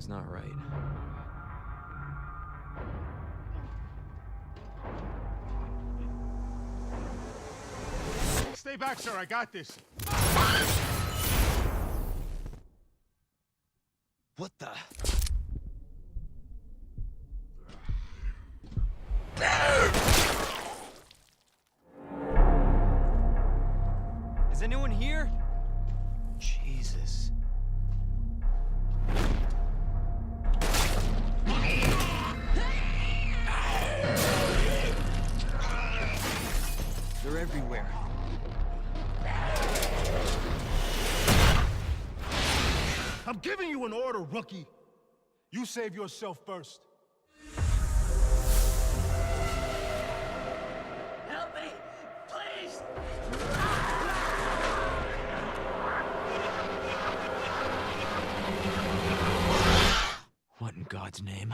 Something's not right. Stay back, sir. I got this. What the? Is anyone here? Jesus. They're everywhere. I'm giving you an order, rookie. You save yourself first. Help me! Please! What in God's name?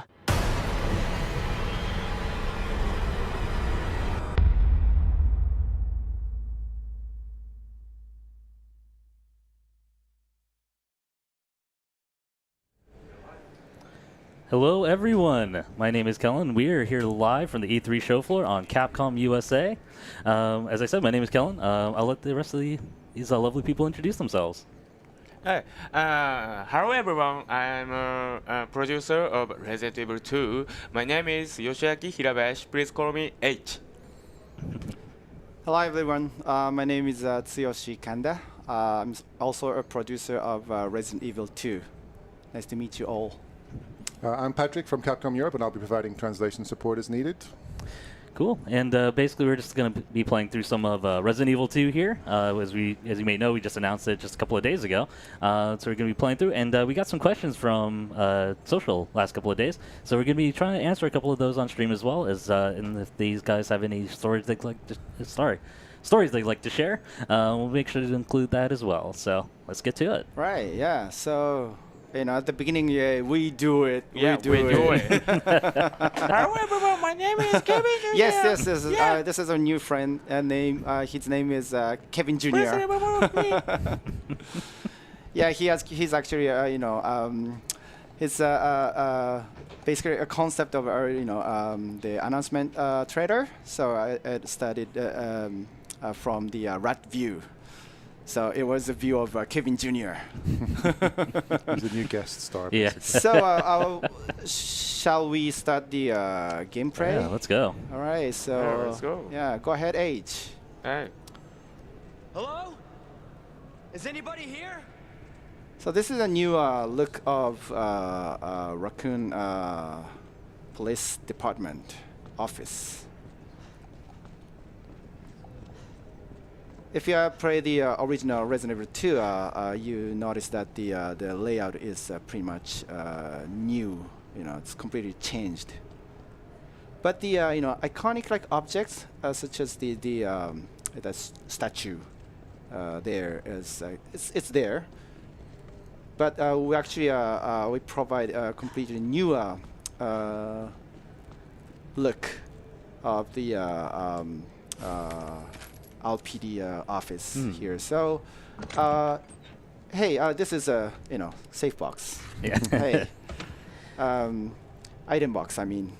Hello everyone, my name is Kellen. We are here live from the E3 show floor on Capcom USA. As I said, my name is Kellen. I'll let the rest of these lovely people introduce themselves. Hi, hello everyone. I'm a producer of Resident Evil 2. My name is Yoshiaki Hirabayashi. Please call me H. Hello everyone, my name is Tsuyoshi Kanda. I'm also a producer of Resident Evil 2. Nice to meet you all. I'm Patrick from Capcom Europe, and I'll be providing translation support as needed. Cool, and basically we're just going to be playing through some of Resident Evil 2 here. As you may know, we just announced it just a couple of days ago. So we're going to be playing through, and we got some questions from social last couple of days. So we're going to be trying to answer a couple of those on stream as well, as and if these guys have any stories they'd like to share, we'll make sure to include that as well. So let's get to it. Right, yeah, so at the beginning, we do it. Yeah, we do it. Hello everyone, my name is Kevin Jr. Yes. Yeah. This is a new friend. His name is Kevin Jr. Please remember me. Yeah, he's actually he's basically a concept of the announcement trailer. So I studied from the Rat view. So it was a view of Kevin Jr. He's a new guest star. Yeah. So shall we start the gameplay? Yeah, let's go. All right. So Yeah, let's go. Yeah, go ahead, H. Hey. Hello? Is anybody here? So this is a new look of Raccoon Police Department office. If you play the original Resident Evil 2, you notice that the layout is pretty much new. It's completely changed. But the iconic objects such as the statue there is it's there. But we actually we provide a completely new look of the LPD office here. So, hey, this is a safe box. Yeah. Hey, item box. I mean.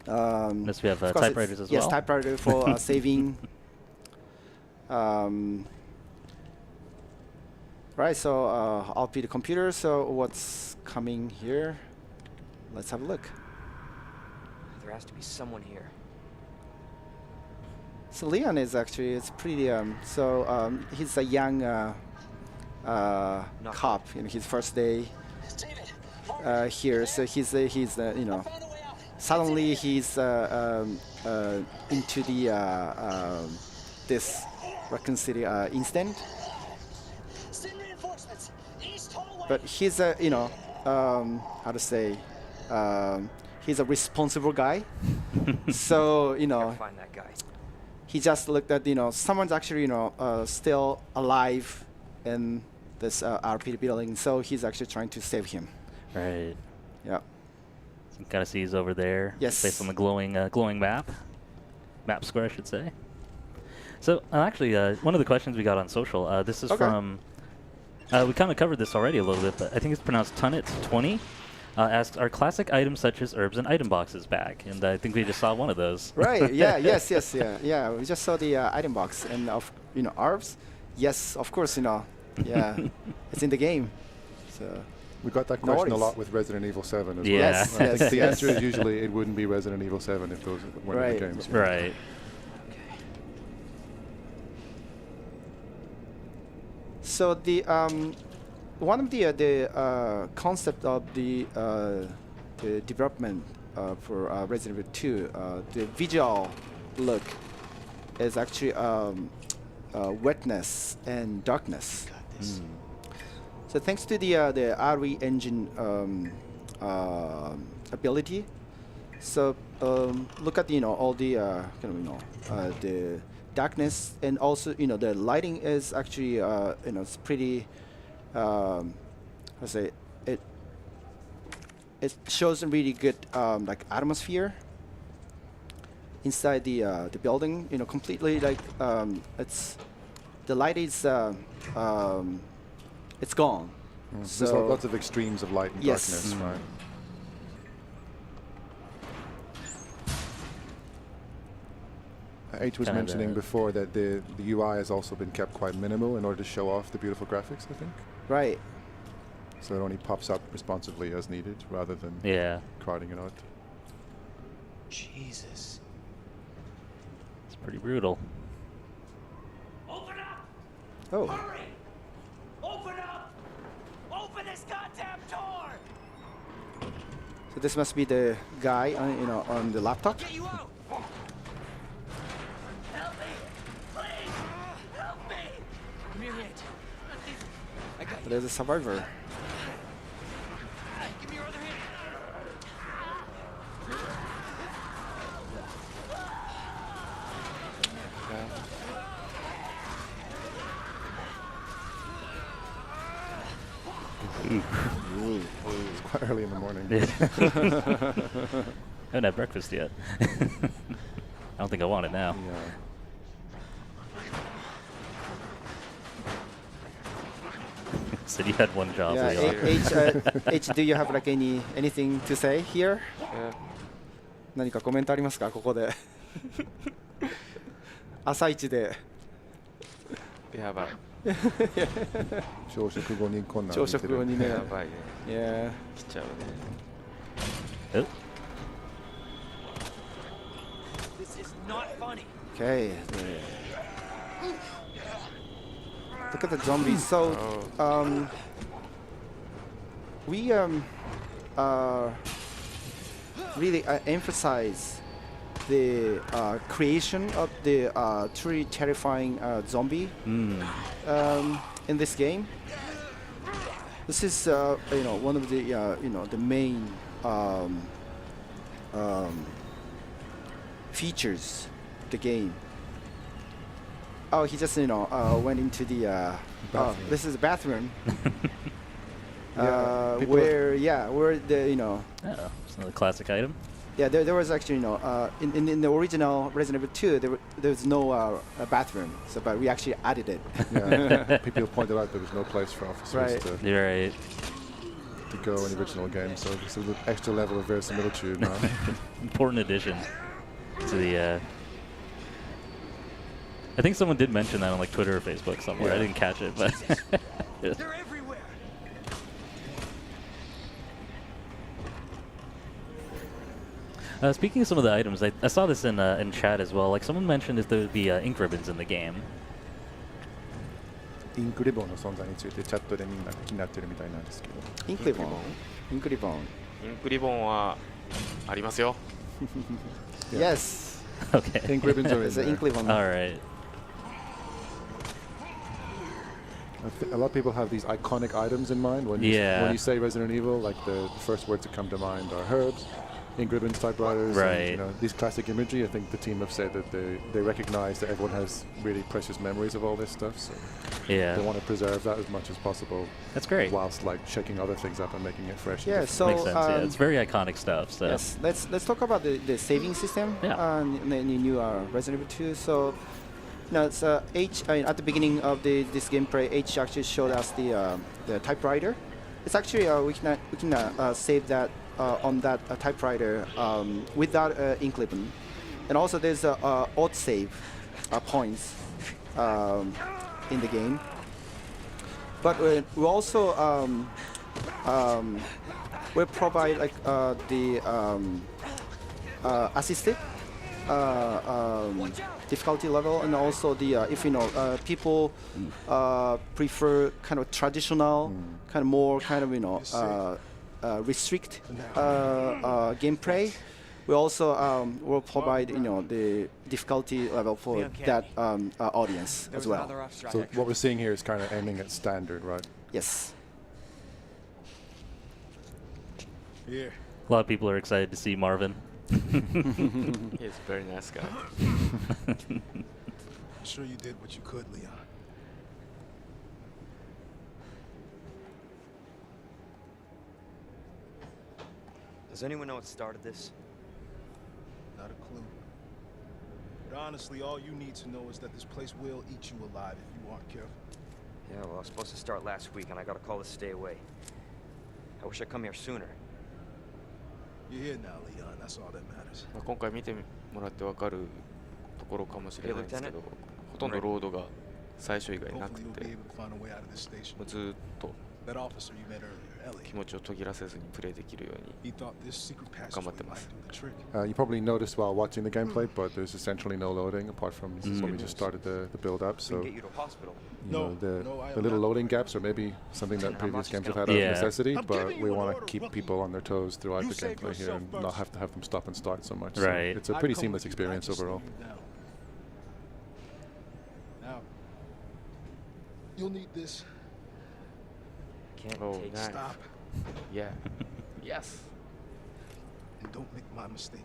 Unless we have of course typewriters as yes, well. Yes, typewriter for saving. Right. So LPD computer. So what's coming here? Let's have a look. There has to be someone here. So Leon is actually pretty he's a young cop his first day here. So he's suddenly he's into the this Raccoon City incident. But he's a how to say he's a responsible guy. So Find that guy. he just looked at someone's actually still alive in this RPD building, so he's actually trying to save him. Right. Yeah. So you kind of see he's over there. Yes. Based on the glowing map square, I should say. So actually, one of the questions we got on social, this is from. We kind of covered this already a little bit, but I think it's pronounced Tunnet20. asks, are classic items such as herbs and item boxes back? And I think we just saw one of those. Right. Yeah. Yes. Yes. Yeah. Yeah. We just saw the item box and of herbs. Yes. Of course. Yeah. It's in the game. So. We got that No question a worries. lot with Resident Evil 7 as Yeah. well. Yes, I think yes, the yes. answer is usually it wouldn't be Resident Evil 7 if those weren't in Right. the games. Right. So the one of the concept of the development for Resident Evil 2, the visual look is actually wetness and darkness. So thanks to the RE engine ability, so look at all the the darkness, and also the lighting is actually it's pretty how to say it shows a really good like atmosphere inside the building, completely like it's the light is it's gone. There's So lots of extremes of light and Yes. darkness, right? H was Kinda mentioning the- before that the UI has also been kept quite minimal in order to show off the beautiful graphics, I think. right. So it only pops up responsively as needed rather than Yeah. crowding it out. Jesus. It's pretty brutal. Open up! Oh, Hurry! Open up! Open this goddamn door! so this must be the guy on the laptop. Get you out! Help me! Please! Help me! Come here, Nate. I got you. There's a survivor. Give me your other hand. It's quite early in the morning. Haven't had breakfast yet. I don't think I want it now. Yeah. Said you had one job. Yeah, Leon. H, do you have like anything to say here? Yeah. 何かコメントありますかここで？朝一でやばい。朝食後にこんなの朝見てる食後にね。やばいね。 Yeah. 来ちゃうね。 Oh, This is not funny. Okay. Look at the zombies. So, we really emphasize the creation of the truly terrifying zombie in this game. This is one of the the main features of the game. Oh, he just went into the Bathroom. this is a bathroom. Yeah, people- where the oh, it's another classic item. yeah there was actually in the original Resident Evil 2 there was no bathroom, so but we actually added it. Yeah. People pointed out there was no place for officers Right. You're right. to go in the original game, so this is an extra level of verisimilitude now. Important addition to the. I think someone did mention that on like Twitter or Facebook somewhere. I Yeah. didn't catch it, but. They're everywhere. Speaking of some of the items, I saw this in chat as well. Like someone mentioned if there would be ink ribbons in the game. インクリボンの存在についてチャットでみんな気になってるみたいなんですけど。インクリボン。インクリボン。インクリボンはありますよ。 Yes. Okay. Ink ribbons are in It's an there. ink ribbon. All right. A lot of people have these iconic items in mind when Yeah. when you say Resident Evil. Like the first words that come to mind are herbs, ink ribbons, typewriters, Right. and, these classic imagery. I think the team have said that they recognize that everyone has really precious memories of all this stuff, so Yeah. they want to preserve that as much as possible, That's great. whilst like shaking other things up and making it fresh. and Yeah. different. So Makes sense. Yeah, it's very iconic stuff. So. yes, let's talk about the saving system. Yeah. In the new Resident Evil 2. So, it's H at the beginning of this gameplay. H actually showed us the typewriter, It's actually we can save that on that typewriter without ink ribbon, and also there's auto save points in the game. But we also we provide like the assisted difficulty level, and also the if people prefer kind of traditional, kind of more kind of restrict gameplay. We also will provide the difficulty level for that audience as well. So what we're seeing here is kind of aiming at standard, right? Yes. Here. A lot of people are excited to see Marvin. He's a very nice guy. I'm sure you did what you could, Leon. Does anyone know what started this? Not a clue. But honestly, all you need to know is that this place will eat you alive if you aren't careful. Yeah, well, I was supposed to start last week, and I got a call to stay away. I wish I'd come here sooner. You're here now, Leon. That's all that matters. まあ今回見てもらってわかるところかもしれないんですけど、ほとんどロードが最初以外なく Hopefully, you'll て、 be able to find a way out of this station. もうずーっと That officer you met earlier, Ellie. 気持ちを途切らせずにプレイできるように He thought this secret passageway 頑張ってま might す。 do the trick. You probably noticed while watching the gameplay, but there's essentially no loading apart from when we just started the build up. We So can get you to hospital. you know, No, I the am little not. loading gaps are maybe something that I'm previous not games just have had gonna- out of Yeah. necessity, I'm but giving we you an want to order, keep rookie. people on their toes throughout You the save gameplay here yourself and not first. have to have them stop and start so much. Right. So it's a I'd pretty come seamless with you, I'd experience just overall. slow you down. Now, you'll need this. Can't Oh, take nice. Stop Yeah. Yes. and don't make my mistake.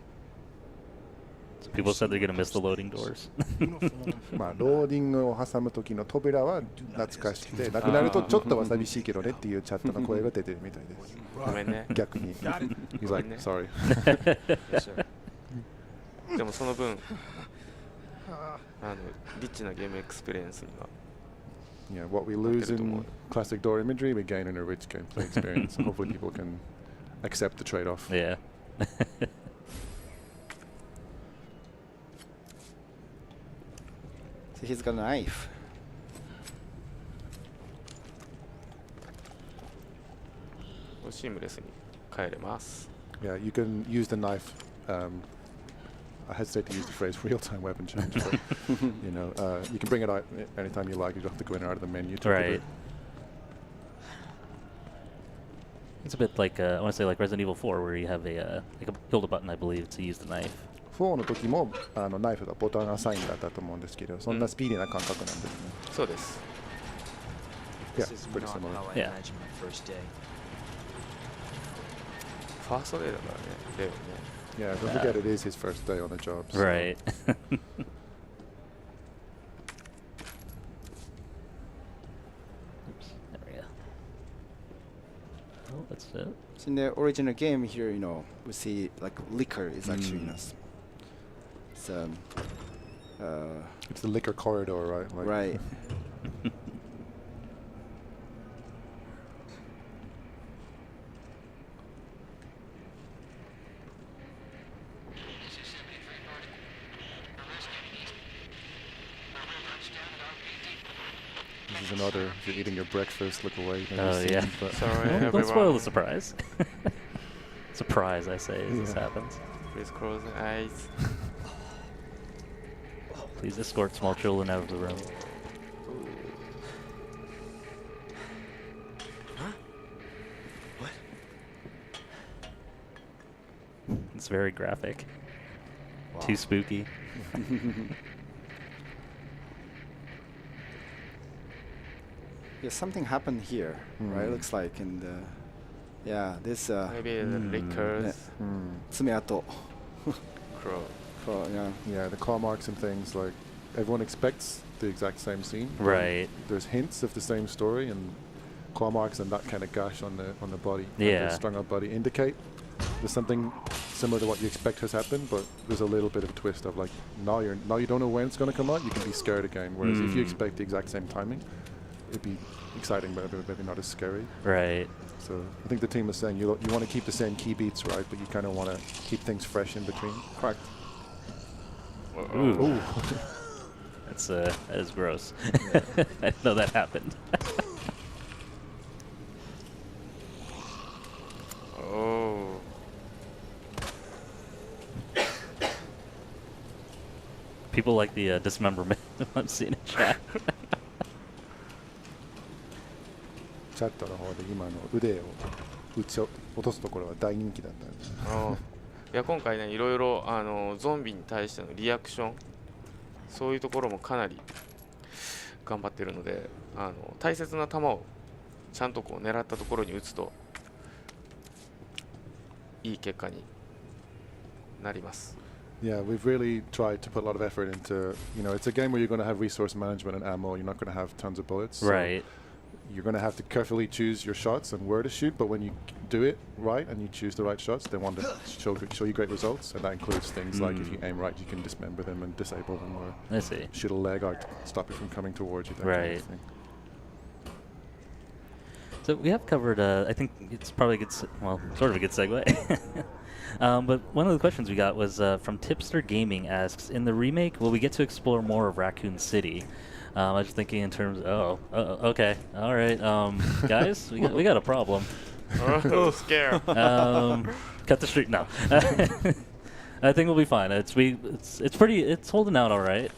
People said they're going to miss the loading doors. Uniform. まあローディングを挟む時の扉は懐かしくてなくなるとちょっとは寂しいけどねっていうチャットの声が出てるみたいです。ごめんね。逆に。He's like, sorry. Yes, sir. でもその分リッチなゲームエクスペリエンスには Yeah, what we lose in classic door imagery, we gain in a rich gameplay experience. Hopefully people can accept the trade-off. Yeah. So he's got a knife. シームレスに帰れます。 Yeah, you can use the knife. I hesitate to use the phrase real-time weapon change, but you know, you can bring it out anytime you like. You don't have to go in and out of the menu. To Right. pivot. It's a bit like, I want to say like Resident Evil 4, where you have a build a button, I believe, to use the knife. 4の時もナイフがボタンアサインだったと思うんですけど、そんなスピーディーな感覚なんですね。そうです。 Yeah, This is pretty not similar. how I Yeah. imagined my first day. ファーストデーだからね。レオね。 Yeah, don't forget it is his first day on the job. so- Right. Oops, there we go. Oh, that's it. So in the original game here, we see like liquor is actually, it's It's the liquor corridor, right? Like, right. This is another. If you're eating your breakfast, look away. maybe Oh, scene, yeah. But Sorry, Don't spoil everyone. the surprise. Surprise, I say, as this Yeah. happens. Please close the eyes. Please escort small children out of the room. What? It's very graphic. Too spooky. Yeah, something happened here, right? Looks like, and yeah, this Maybe the liquors. tsumeato. Crow. yeah, the claw marks and things like everyone expects the exact same scene. but Right. There's hints of the same story, and claw marks and that kind of gash on the body, like Yeah. the strung out body, indicate there's something similar to what you expect has happened, but there's a little bit of a twist of like now you don't know when it's going to come out. You can be scared again. Whereas if you expect the exact same timing, it'd be exciting, but maybe not as scary. Right. So I think the team was saying you want to keep the same key beats, right? But you kind of want to keep things fresh in between. Correct. Ooh. That is gross. I didn't know that happened. Oh. People like the dismemberment. I'm seeing in chat. チャットの方で今の腕を落とすところは大人気だったんです。いや今回ねいろいろゾンビに対してのリアクションそういうところもかなり頑張ってるので大切な球をちゃんとこう狙ったところに打つといい結果になります。Yeah, we've really tried to put a lot of effort into, it's a game where you're going to have resource management and ammo. You're not going to have tons of bullets. So Right. You're going to have to carefully choose your shots and where to shoot. But when you do it right and you choose the right shots, they want to show you great results. And that includes things like if you aim right, you can dismember them and disable them, or I see. shoot a leg out, stop it from coming towards you. That kind Right. of thing. So we have covered, I think it's probably a good, sort of a good segue. But one of the questions we got was from Tipster Gaming asks, in the remake, will we get to explore more of Raccoon City? I was just thinking in terms of, okay, all right, guys, we got a problem. Oh, scare. Cut the street, no. I think we'll be fine. It's holding out all right.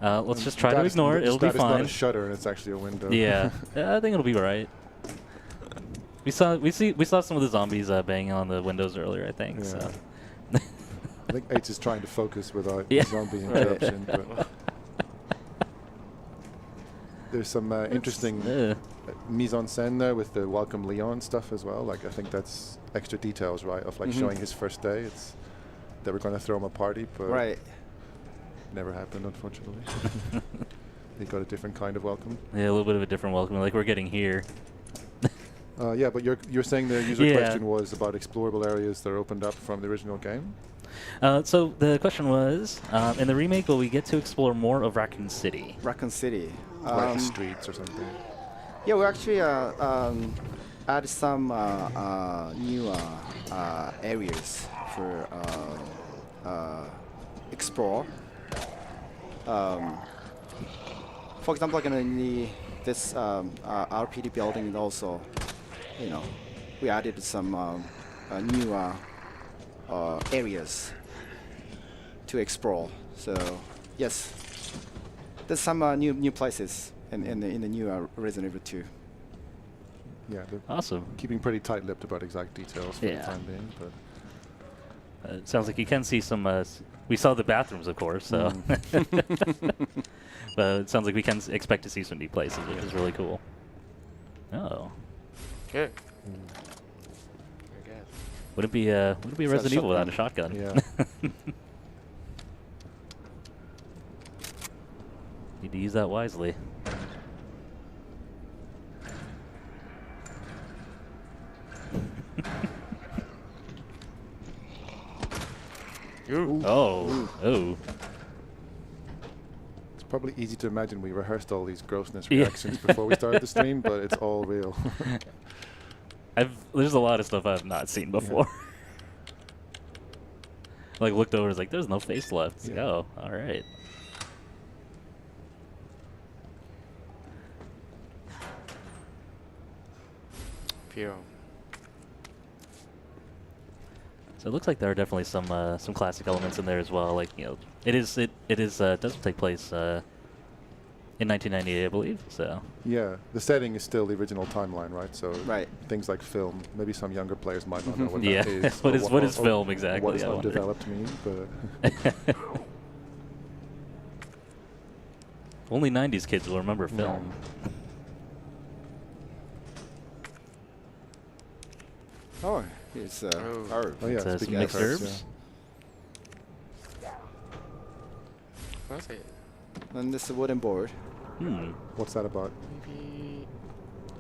Let's just try to ignore it. It'll be It's not fine. a shutter, and it's actually a window. Yeah, I think it'll be right. We saw some of the zombies banging on the windows earlier, I think. Yeah. So. I think H is trying to focus without Yeah. zombie interruption. But there's some interesting mise en scène there with the Welcome Leon stuff as well. Like I think that's extra details, right? Of like showing his first day. It's they were going to throw him a party, but Right. never happened, unfortunately. He got a different kind of welcome. Yeah, a little bit of a different welcome, like we're getting here. Yeah, but you're saying the user Yeah. question was about explorable areas that are opened up from the original game? So the question was, in the remake, will we get to explore more of Raccoon City? Raccoon City. Like the streets or something? Yeah, we actually add some new areas for explore. For example, like in this RPD building, also, we added some new areas to explore. So yes, there's some new places in the new Resident Evil 2. Yeah, they're Awesome. keeping pretty tight-lipped about exact details for the Yeah. time being. But It sounds like you can see some. We saw the bathrooms, of course. So, but it sounds like we can expect to see some new places, which is really cool. Oh, Okay. would it be It's Resident got a Evil without a shotgun? Yeah. Need to use that wisely. Oh. It's probably easy to imagine we rehearsed all these grossness reactions before we started the stream, but it's all real. There's a lot of stuff I've not seen before. Like looked over, was like, there's no face left. It's like, oh, all right. Fear. So it looks like there are definitely some classic elements in there as well. Like it does take place in 1998, I believe. So Yeah, the setting is still the original timeline, right? So Right. things like film, maybe some younger players might not know what Yeah. that is. What or is film exactly, What does I wonder. undeveloped mean? But only 90s kids will remember film. Oh, it's herb. Oh yeah, Some speaking of mixed herbs, herbs. What's it? And this wooden board, yeah. What's that about? Maybe.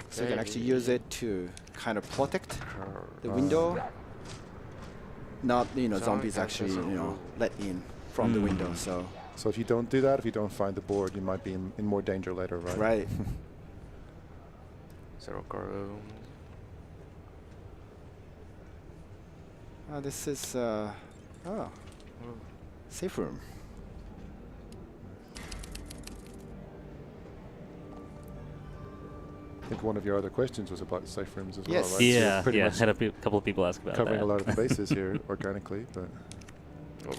so you can actually use it to kind of protect the window. Not zombies actually let in from the window. So So if you don't do that, if you don't find the board, you might be in more danger later, right? Right. ゼロから This is safe room. I think one of your other questions was about safe rooms as Yes. well, right? So you're Yeah, pretty yeah. much Had a couple of people ask about covering that. a lot of the bases here organically, but お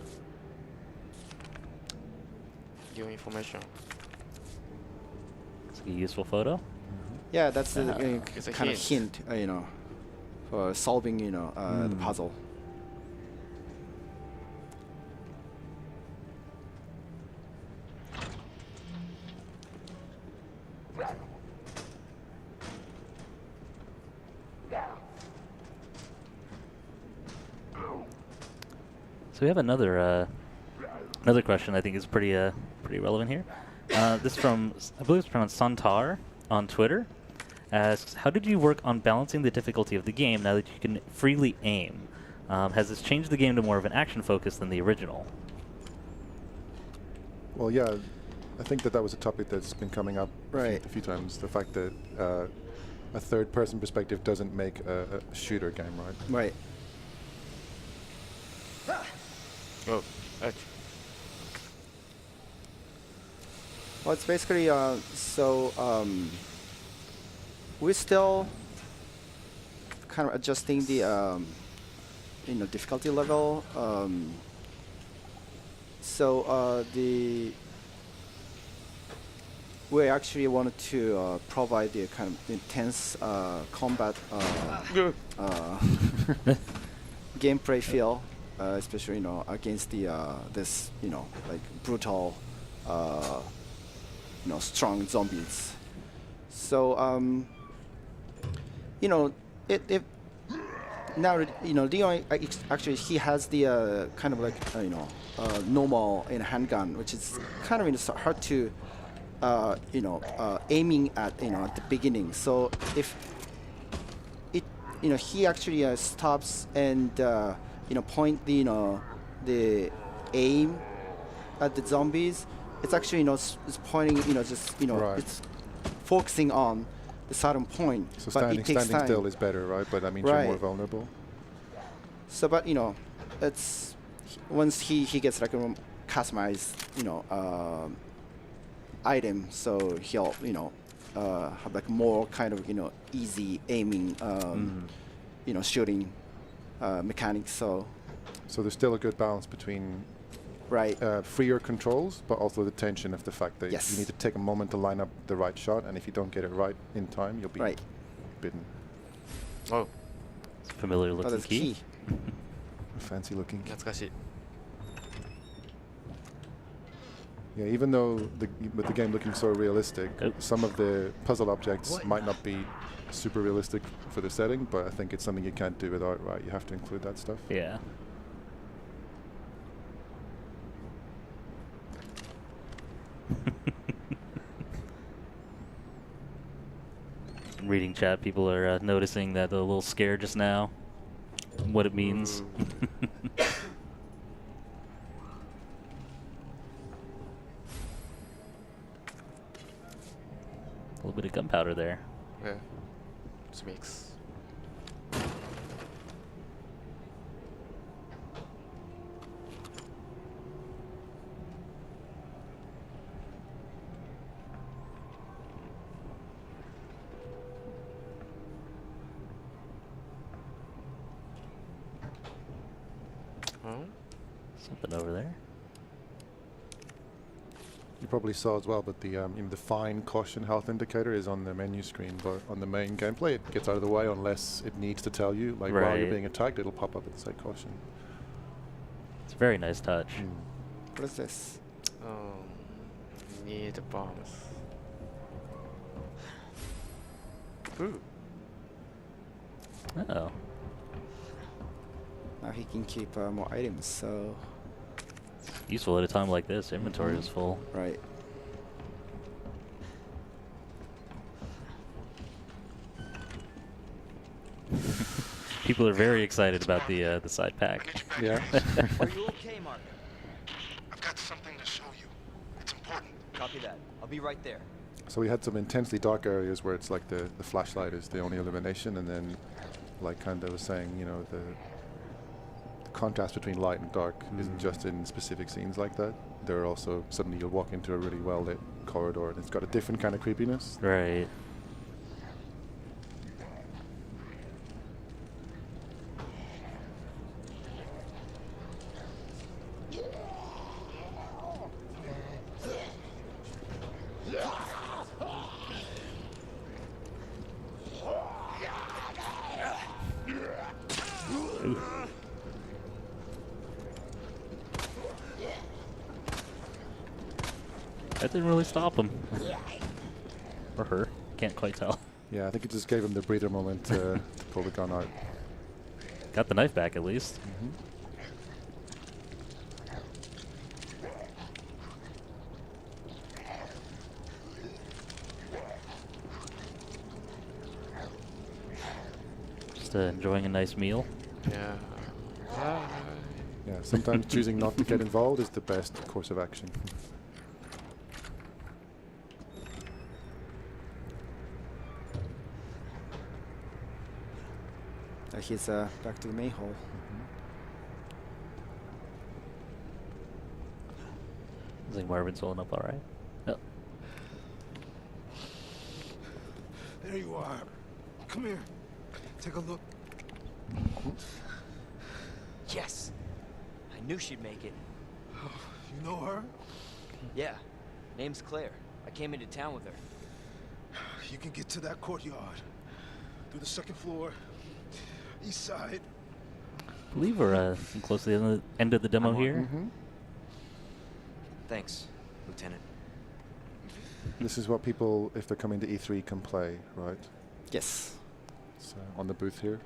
Give information. It's a useful photo. Yeah, that's the It's a kind of hint. hint, for solving, the puzzle. So we have another question I think is pretty relevant here. This from, I believe it's pronounced Santar on Twitter. Asks, how did you work on balancing the difficulty of the game now that you can freely aim? Has this changed the game to more of an action focus than the original? well, yeah, I think that was a topic that's been coming up Right. a few times. The fact that a third-person perspective doesn't make a shooter game, right? Right. Oh, Well, it's basically we're still kind of adjusting the difficulty level. We actually wanted to provide the kind of intense combat gameplay feel, especially against the this like brutal strong zombies. So it now Leon actually he has the kind of like normal handgun, which is kind of hard to aiming at at the beginning. So if it he actually stops and point the aim at the zombies, it's actually it's pointing just Right. it's focusing on the certain point. So but it takes standing time. still is better, right? But that means you're more Right. vulnerable. So, but it's once he gets like a customized item, so he'll have like more kind of easy aiming shooting mechanics. So So there's still a good balance between right. freer controls, but also the tension of the fact that Yes. you need to take a moment to line up the right shot, and if you don't get it right in time, you'll be Right. bitten. oh, It's a familiar But looking that's key. Fancy looking. 懐かしい Yeah, even though with the game looking so realistic, Oh. some of the puzzle objects might not be super realistic for the setting, but I think it's something you can't do without, right? You have to include that stuff. Yeah. Reading chat, people are noticing that they're a little scared just now. What it means. A little bit of gunpowder there. Yeah. Just mix. Huh? Something over there. You probably saw as well, but the fine caution health indicator is on the menu screen, but on the main gameplay it gets out of the way unless it needs to tell you. Like while Right. you're being attacked, it'll pop up and say caution. It's a very nice touch. What is this? Need bombs. Ooh. Oh. Now he can keep more items. So Useful at a time like this. Inventory is full. right. People are very excited about the side pack. Yeah. Are you okay, Mark? I've got something to show you. Copy that. I'll be right there. So we had some intensely dark areas where it's like the flashlight is the only illumination, and then, like Kanda was saying, you know, the contrast between light and dark isn't just in specific scenes like that. There are also, suddenly you'll walk into a really well lit corridor and it's got a different kind of creepiness. Right. That didn't really stop him. Or her. Can't quite tell. Yeah, I think it just gave him the breather moment to pull the gun out. Got the knife back at least. Just enjoying a nice meal. Yeah. Yeah, sometimes choosing not to get involved is the best course of action. He's back to the main hall. I think Marvin's holding up all right. Oh. There you are. Come here. Take a look. Yes. I knew she'd make it. You know her? Yeah. Name's Claire. I came into town with her. You can get to that courtyard. Through the second floor. East side. I believe we're close to the end of the demo here. Thanks, Lieutenant. This is what people, if they're coming to E3, can play, right? Yes. So on the booth here.